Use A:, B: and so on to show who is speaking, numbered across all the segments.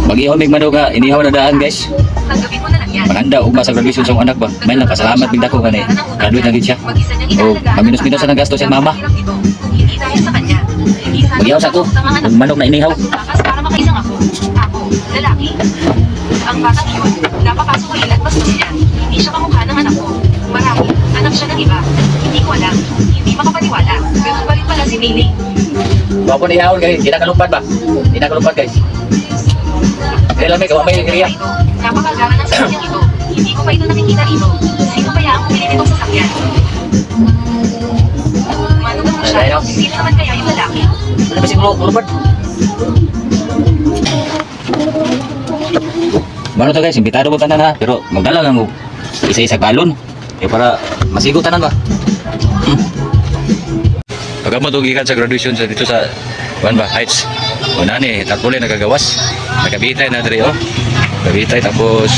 A: Mag-ihaw mig manok nga inihaw na daan guys. Maganda ug sa graduation sa anak ba. May lang pasalamat bigda ko kani. Graduate na gid siya. O maminus-minus sa gasto sa mama. Mag-ihaw sa ko ug manok na inihaw.
B: Para makaisang ako, lalaki. Ang batang yun, napapasok ko ilan bastos niya. Hindi siya kamukha ng anak ko. Marami, anak siya ng iba. Hindi ko alam. Hindi makapaniwala. Ganun pa rin pala si Nini.
A: Bawa po na ihawon guys. Hindi na kalupad ba? Hindi na kalupad guys. Kaya lang may gawa may kriya.
B: Napakagara ng sasakyang ito. Hindi ko pa ito nakikita ito. Sino kaya ang pumili nitong sasakyan? Manugat mo siya. Sino naman kaya yung lalaki?
A: Ano ba siguro kalupad? Mano to guys, imbitado ko tanan ha. Pero magdala lang mo isa-isa galon. Para masigo tanan ba? Pagka mo tugikan sa graduation sa dito sa Heights. Una ni, tapos nagagawas. Nagabitay na diri oh. Nagabitay tapos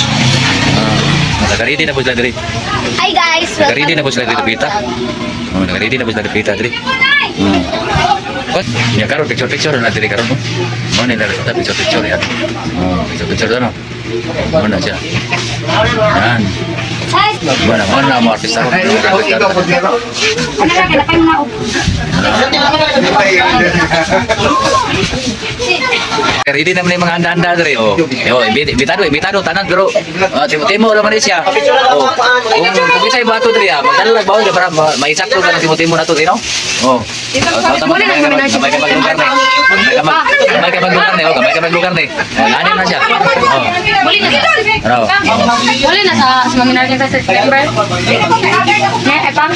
A: nagkaridi na po sila diri.
C: Hi guys!
A: Nagkaridi na po sila dito pita. Nagkaridi na po sila pita diri. What? Ya karon picture na diri karon mo. Mo ni dali ta picture ya. Picture ano? Mana siya? Yan. Mana mo artista ko. Ready naman yung mga handa-handa diri oh. Bitado tanan pero timo naman siya. Oh. Kung kisay bato diri magdala lang bawon para maisakto ka ng timo nato diri no. Oh. Kamay ka maglugar na. Kamay ka maglugar na. Lanin na siya. Oh. Raw.
C: Muli na sa seminar niya sa September. Epang.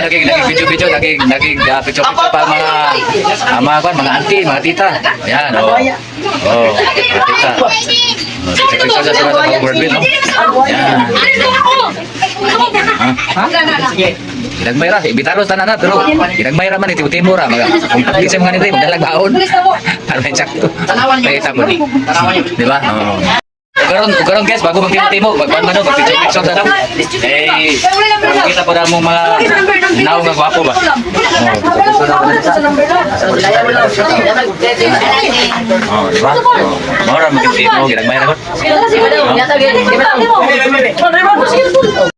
A: Naging video, naging picture pa mga auntie, mga tita. Ayan, tita. Picture sa mga boardmate, no? Ayan. Ginagmayra, ibitaros tanan na, pero ginagmayra man, iti-timo ra. Kung pagkisa mga nito, magdalagbaon. Ano yung sakto? Pakita mo ni. Diba? Ugaron guys, bago magtimo-timo, mag-picture na lang. Kita pa na mong mga naw nga gwapo ba? Diba? Maura magtimo, ginagmayra ko.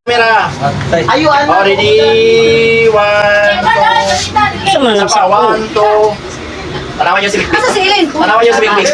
D: Camera. Ready? One, two. Tanawan niyo si Big Big. Tanawan niyo si Big Big.